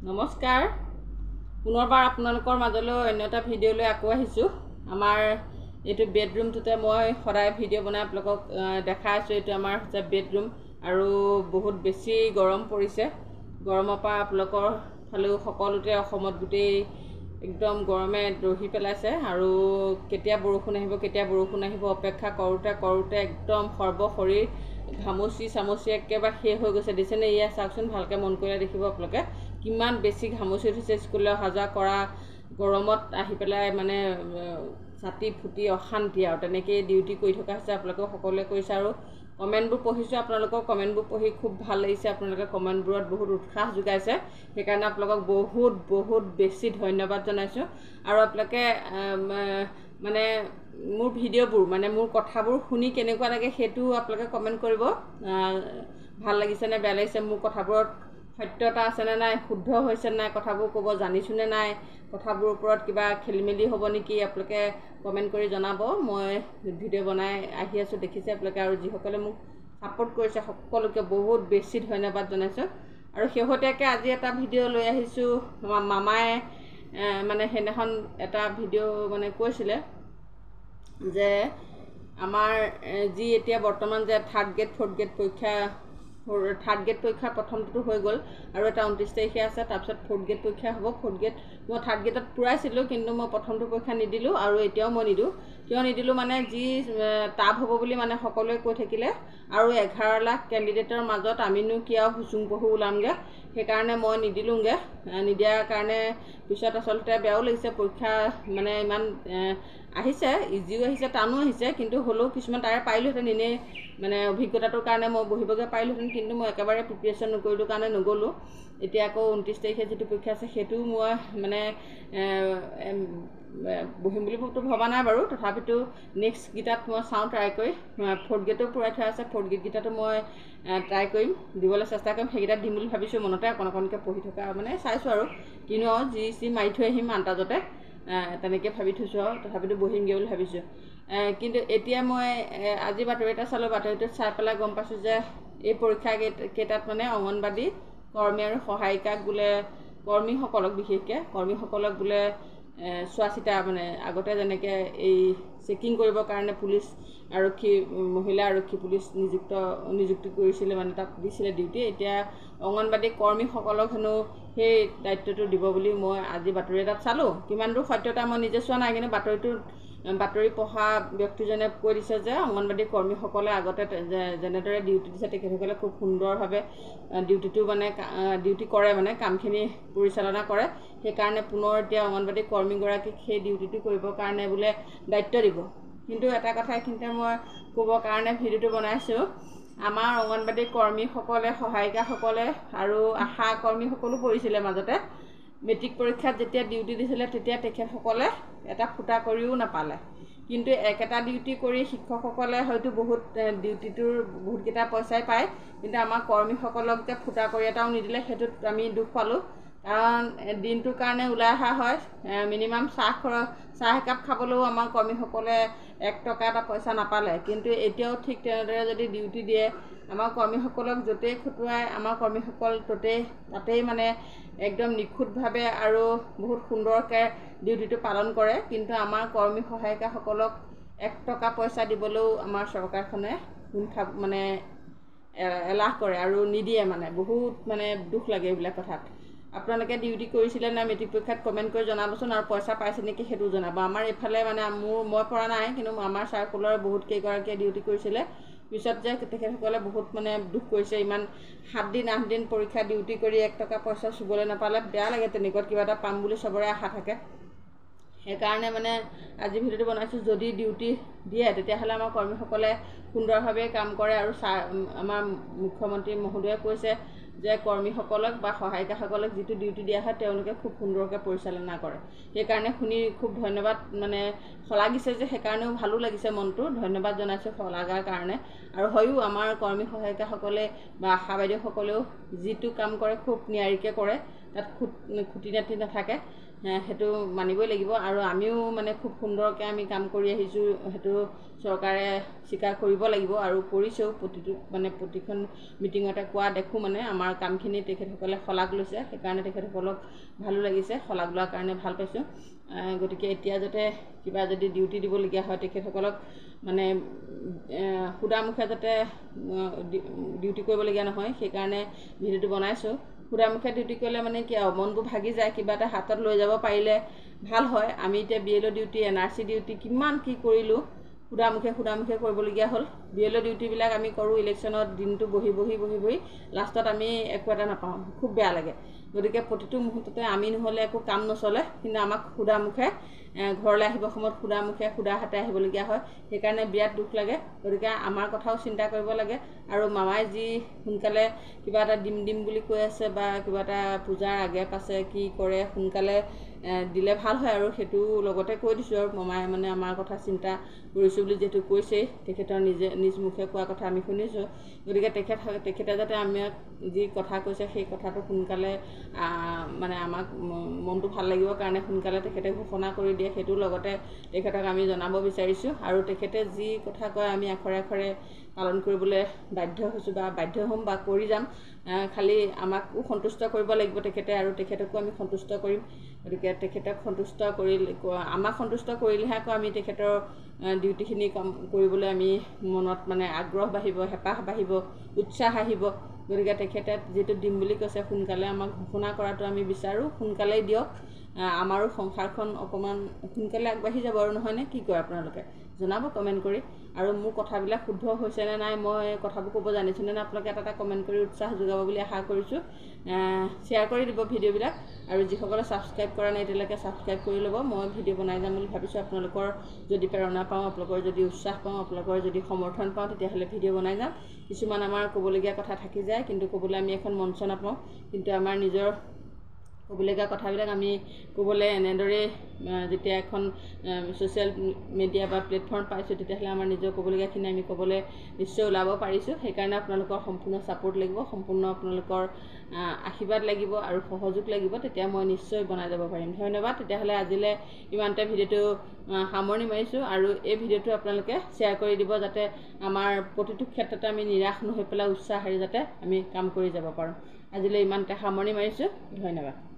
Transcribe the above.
নমস্কাৰ পুনৰবাৰ আপোনালোকৰ মাজলৈ অন্য এটা ভিডিঅ' লৈ আকৌ আহিছোঁ। আমাৰ এইটো বেডৰুমটোতে মই সদায় ভিডিঅ' বনাই আপোনালোকক দেখাই আছোঁ। এইটো আমাৰ হৈছে বেডৰুম আৰু বহুত বেছি গৰম পৰিছে। গৰমৰ পৰা আপোনালোকৰ ফালেও সকলোতে অসমত গোটেই একদম গৰমে দহি পেলাইছে আৰু কেতিয়া বৰষুণ আহিব অপেক্ষা কৰোঁতে একদম সৰ্বশৰীৰ ঘামচি একেবাৰে শেষ হৈ গৈছে। দিছেনে এয়া চাওকচোন, ভালকৈ মন কৰিলে দেখিব আপোনালোকে কিমান বেছি ঘামচি উঠিছে। স্কুললৈ অহা যোৱা কৰা গৰমত আহি পেলাই মানে ছাতি ফুটি অশান্তি আৰু তেনেকৈয়ে ডিউটি কৰি থকা হৈছে। আপোনালোকেও সকলোৱে কৰিছে আৰু কমেণ্টবোৰ পঢ়িছোঁ। আপোনালোকৰ কমেণ্টবোৰ পঢ়ি খুব ভাল লাগিছে। আপোনালোকে কমেণ্টবোৰত বহুত উৎসাহ যোগাইছে, সেইকাৰণে আপোনালোকক বহুত বেছি ধন্যবাদ জনাইছোঁ। আৰু আপোনালোকে মানে মোৰ ভিডিঅ'বোৰ মানে মোৰ কথাবোৰ শুনি কেনেকুৱা লাগে সেইটো আপোনালোকে কমেণ্ট কৰিব। ভাল লাগিছেনে বেয়া লাগিছে, মোৰ কথাবোৰত সত্যতা আছেনে নাই, শুদ্ধ হৈছেনে নাই, কথাবোৰ ক'ব জানিছোঁনে নাই, কথাবোৰৰ ওপৰত কিবা খেলিমেলি হ'ব নেকি, আপোনালোকে কমেণ্ট কৰি জনাব। মই ভিডিঅ' বনাই আহি আছোঁ, দেখিছে আপোনালোকে। আৰু যিসকলে মোক ছাপোৰ্ট কৰিছে সকলোকে বহুত বেছি ধন্যবাদ জনাইছোঁ। আৰু শেহতীয়াকৈ আজি এটা ভিডিঅ' লৈ আহিছোঁ। মামাই মানে সেইদিনাখন এটা ভিডিঅ' মানে কৈছিলে যে আমাৰ যি এতিয়া বৰ্তমান যে থাৰ্ড গ্ৰেড পৰীক্ষা প্ৰথমটো হৈ গ'ল আৰু এটা 29 তাৰিখে আছে। তাৰপিছত ফ'ৰ্থ গ্ৰেড পৰীক্ষা হ'ব। ফ'ৰ্থ গ্ৰেড মই থাৰ্ড গ্ৰেডত পূৰাইছিলোঁ, কিন্তু মই প্ৰথমটো পৰীক্ষা নিদিলোঁ আৰু এতিয়াও মই নিদিওঁ। কিয় নিদিলোঁ মানে যি টাফ হ'ব বুলি মানে সকলোৱে কৈ থাকিলে আৰু 11 লাখ কেণ্ডিডেটৰ মাজত আমিনো কিয় ভুচুং পহু ওলামগৈ, সেইকাৰণে মই নিদিলোঁগৈ। নিদিয়াৰ কাৰণে পিছত আচলতে বেয়াও লাগিছে। পৰীক্ষা মানে ইমান আহিছে, ইজিও আহিছে টানো আহিছে, কিন্তু হ'লেও কিছুমান তাৰে পাৰিলোহেঁতেন। এনেই মানে অভিজ্ঞতাটোৰ কাৰণে মই বহিবগৈ পাৰিলোহেঁতেন, কিন্তু মই একেবাৰে প্ৰিপেৰেশ্যন নকৰিলোঁ কাৰণে নগ'লোঁ। এতিয়া আকৌ 29 তাৰিখে যিটো পৰীক্ষা আছে সেইটোও মই মানে বহিম বুলি ভবা নাই বাৰু। তথাপিতো নেক্সটকেইটাত মই চাওঁ, ট্ৰাই কৰি। ফ'ৰ্থ গ্ৰেডো পূৰাই থোৱা আছে, ফ'ৰ্থ গ্ৰেডকেইটাতো মই ট্ৰাই কৰিম, দিবলৈ চেষ্টা কৰিম। সেইকেইটাত দিম বুলি ভাবিছোঁ। মনতে অকণকৈ পঢ়ি থকা মানে চাইছোঁ আৰু কিনো আৰু যি মাৰি থৈ আহিম আন্তাজতে, তেনেকৈ ভাবি থৈছোঁ আৰু তথাপিতো বহিমগৈ বুলি ভাবিছোঁ। কিন্তু এতিয়া মই আজি বাতৰি এটা চালোঁ, বাতৰিটোত চাই পেলাই গম পাইছোঁ যে এই পৰীক্ষা কেইটাত মানে অংগনবাদী কৰ্মী আৰু সহায়িকাক বোলে কৰ্মীসকলক বোলে চোৱা চিতা মানে আগতে যেনেকৈ এই চেকিং কৰিবৰ কাৰণে পুলিচ মহিলা আৰক্ষী পুলিচ নিযুক্তি কৰিছিলে, মানে তাত দিছিলে ডিউটি। এতিয়া অংগনবাদী কৰ্মীসকলক হেনো সেই দায়িত্বটো দিব বুলি মই আজি বাতৰি এটাত চালোঁ। কিমান দূৰ সত্যতা মই নিজে চোৱা নাই, কিন্তু বাতৰি পঢ়া ব্যক্তিজনে কৈ দিছে যে অংগনবাদী কৰ্মীসকলে আগতে যেনেদৰে ডিউটি দিছে তেখেতসকলে খুব সুন্দৰভাৱে ডিউটি কৰে, মানে কামখিনি পৰিচালনা কৰে। সেইকাৰণে পুনৰ এতিয়া অংগনবাদী কৰ্মীগৰাকীক সেই ডিউটিটো কৰিবৰ কাৰণে বোলে দায়িত্ব দিব। কিন্তু এটা কথা এইখিনিতে মই ক'বৰ কাৰণে ভিডিঅ'টো বনাইছোঁ। আমাৰ অংগনবাদী কৰ্মীসকলে, সহায়িকাসকলে আৰু আশা কৰ্মীসকলো পৰিছিলে মাজতে। মেট্ৰিক পৰীক্ষাত যেতিয়া ডিউটি দিছিলে তেতিয়া তেখেতসকলে এটা ফুটা কৰিও নাপালে। কিন্তু একেটা ডিউটি কৰি শিক্ষকসকলে হয়তো ডিউটিটোৰ বহুতকেইটা পইচাই পায়, কিন্তু আমাৰ কৰ্মীসকলক যে ফুটা কৰি এটাও নিদিলে, সেইটোত আমি দুখ পালোঁ। কাৰণ দিনটোৰ কাৰণে ওলাই অহা হয়, মিনিমাম চাহ একাপ খাবলৈও আমাৰ কৰ্মীসকলে 1 টকা এটা পইচা নাপালে। কিন্তু এতিয়াও ঠিক তেনেদৰে যদি ডিউটি দিয়ে, আমাৰ কৰ্মীসকলক য'তেই খটুৱাই আমাৰ কৰ্মীসকল তাতেই মানে একদম নিখুঁতভাৱে আৰু বহুত সুন্দৰকৈ ডিউটিটো পালন কৰে। কিন্তু আমাৰ কৰ্মী সহায়িকাসকলক 1 টকা পইচা দিবলৈও আমাৰ চৰকাৰখনে মানে এলাহ কৰে আৰু নিদিয়ে। মানে বহুত মানে দুখ লাগে এইবিলাক কথাত। আপোনালোকে ডিউটি কৰিছিলে নাই মেট্ৰিক পৰীক্ষাত কমেণ্ট কৰি জনাবচোন, আৰু পইচা পাইছে নেকি সেইটো জনাব। আমাৰ এইফালে মানে মই পৰা নাই, কিন্তু আমাৰ চাৰ্কুলৰ বহুত কেইগৰাকীয়ে ডিউটি কৰিছিলে। পিছত যে তেখেতসকলে বহুত মানে দুখ কৰিছে। ইমান 7 দিন 8 দিন পৰীক্ষা ডিউটি কৰি 1 টকা পইচা চুবলৈ নাপালে বেয়া লাগে। তেনেকুৱাত কিবা এটা পাম বুলি চবৰে আশা থাকে। সেইকাৰণে মানে আজি ভিডিঅ'টো বনাইছোঁ। যদি ডিউটি দিয়ে তেতিয়াহ'লে আমাৰ কৰ্মীসকলে সুন্দৰভাৱে কাম কৰে। আৰু আমাৰ মুখ্যমন্ত্ৰী মহোদয়ে কৈছে যে কৰ্মীসকলক বা সহায়িকাসকলক যিটো ডিউটি দিয়া হয় তেওঁলোকে খুব সুন্দৰকৈ পৰিচালনা কৰে। সেইকাৰণে শুনি খুব ধন্যবাদ মানে শলাগিছে যে, সেইকাৰণেও ভালো লাগিছে মনটো। ধন্যবাদ জনাইছোঁ শলাগাৰ কাৰণে। আৰু হয়ো আমাৰ কৰ্মী সহায়িকাসকলে বা আশা বাইদেউসকলেও যিটো কাম কৰে খুব নিয়াৰিকৈ কৰে, তাত খুটি নাটি নাথাকে। সেইটো মানিবই লাগিব আৰু আমিও মানে খুব সুন্দৰকৈ আমি কাম কৰি আহিছোঁ সেইটো চৰকাৰে স্বীকাৰ কৰিব লাগিব আৰু কৰিছেও প্ৰতিখন মিটিঙতে কোৱা দেখোঁ মানে আমাৰ কামখিনি তেখেতসকলে শলাগ লৈছে সেইকাৰণে তেখেতসকলক ভালো লাগিছে শলাগ লোৱাৰ কাৰণে ভাল পাইছোঁ গতিকে এতিয়া যাতে কিবা যদি ডিউটি দিবলগীয়া হয় তেখেতসকলক মানে সুদামুখে যাতে ডিউটি কৰিবলগীয়া নহয় সেইকাৰণে ভিডিঅ'টো বনাইছোঁ সুদামুখে ডিউটি কৰিলে মানে কি আৰু মনবোৰ ভাগি যায় কিবা এটা হাতত লৈ যাব পাৰিলে ভাল হয় আমি এতিয়া BLO ডিউটি NRC ডিউটি কিমান কি কৰিলোঁ সুদামুখে কৰিবলগীয়া হ'ল BLO ডিউটিবিলাক আমি কৰোঁ ইলেকশ্যনত দিনটো বহি লাষ্টত আমি একো এটা নাপাওঁ খুব বেয়া লাগে গতিকে প্ৰতিটো মুহূৰ্ততে আমি নহ'লে একো কাম নচলে কিন্তু আমাক সুদামুখে ঘৰলৈ আহিব সময়ত সুদা হাতে আহিবলগীয়া হয় সেইকাৰণে বিৰাট দুখ লাগে গতিকে আমাৰ কথাও চিন্তা কৰিব লাগে আৰু মামাই যি সোনকালে কিবা এটা দিম বুলি কৈ আছে বা কিবা এটা পূজাৰ আগে পাছে কি কৰে সোনকালে দিলে ভাল হয় আৰু সেইটো লগতে কৈ দিছোঁ আৰু মামাই মানে আমাৰ কথা চিন্তা কৰিছোঁ বুলি যিহেতু কৈছেই তেখেতৰ নিজ মুখে কোৱা কথা আমি শুনিছোঁ গতিকে তেখেতে যাতে আমাক যি কথা কৈছে সেই কথাটো সোনকালে মানে আমাক মনটো ভাল লাগিবৰ কাৰণে সোনকালে তেখেতে ঘোষণা কৰি দিয়ে সেইটোৰ লগতে তেখেতক আমি জনাব বিচাৰিছোঁ আৰু তেখেতে যি কথা কয় আমি আখৰে আখৰে পালন কৰিবলৈ বাধ্য হৈছোঁ বা বাধ্য হ'ম বা কৰি যাম খালি আমাকো সন্তুষ্ট কৰিব লাগিব তেখেতে আৰু তেখেতকো আমি সন্তুষ্ট কৰিম গতিকে তেখেতক সন্তুষ্ট আমাক সন্তুষ্ট কৰিলেহে আকৌ আমি তেখেতৰ ডিউটিখিনি কৰিবলৈ আমি মনত মানে আগ্ৰহ বাঢ়িব হেঁপাহ বাঢ়িব উৎসাহ আহিব গতিকে তেখেতে যিটো দিম বুলি কৈছে সোনকালে আমাক ঘোষণা কৰাটো আমি বিচাৰোঁ সোনকালেই দিয়ক আমাৰো সংসাৰখন অকণমান সোনকালে আগবাঢ়ি যাব আৰু নহয়নে কি কয় আপোনালোকে জনাব কমেণ্ট কৰি আৰু মোৰ কথাবিলাক শুদ্ধ হৈছেনে নাই মই কথাবোৰ ক'ব জানিছোঁনে নাই আপোনালোকে এটা কমেণ্ট কৰি উৎসাহ যোগাব বুলি আশা কৰিছোঁ শ্বেয়াৰ কৰি দিব ভিডিঅ'বিলাক আৰু যিসকলে ছাবস্ক্ৰাইব কৰা নাই এতিয়ালৈকে ছাবস্ক্ৰাইব কৰি ল'ব মই ভিডিঅ' বনাই যাম বুলি ভাবিছোঁ আপোনালোকৰ যদি প্ৰেৰণা পাওঁ আপোনালোকৰ যদি উৎসাহ পাওঁ আপোনালোকৰ যদি সমৰ্থন পাওঁ তেতিয়াহ'লে ভিডিঅ' বনাই যাম কিছুমান আমাৰ ক'বলগীয়া কথা থাকি যায় কিন্তু ক'বলৈ আমি এখন মঞ্চ নাপাওঁ কিন্তু আমাৰ নিজৰ ক'বলগীয়া কথাবিলাক আমি ক'বলৈ এনেদৰেই যেতিয়া এখন ছ'চিয়েল মিডিয়া বা প্লেটফৰ্ম পাইছোঁ তেতিয়াহ'লে আমাৰ নিজৰ ক'বলগীয়াখিনি আমি ক'বলৈ নিশ্চয় ওলাব পাৰিছোঁ সেইকাৰণে আপোনালোকৰ সম্পূৰ্ণ ছাপোৰ্ট লাগিব সম্পূৰ্ণ আপোনালোকৰ আশীৰ্বাদ লাগিব আৰু সহযোগ লাগিব তেতিয়া মই নিশ্চয় বনাই যাব পাৰিম ধন্যবাদ তেতিয়াহ'লে আজিলৈ ইমানতে ভিডিঅ'টো সামৰণি মাৰিছোঁ আৰু এই ভিডিঅ'টো আপোনালোকে শ্বেয়াৰ কৰি দিব যাতে আমাৰ প্ৰতিটো ক্ষেত্ৰতে আমি নিৰাশ নহৈ পেলাই উৎসাহেৰে যাতে আমি কাম কৰি যাব পাৰোঁ আজিলৈ ইমানতে সামৰণি মাৰিছোঁ ধন্যবাদ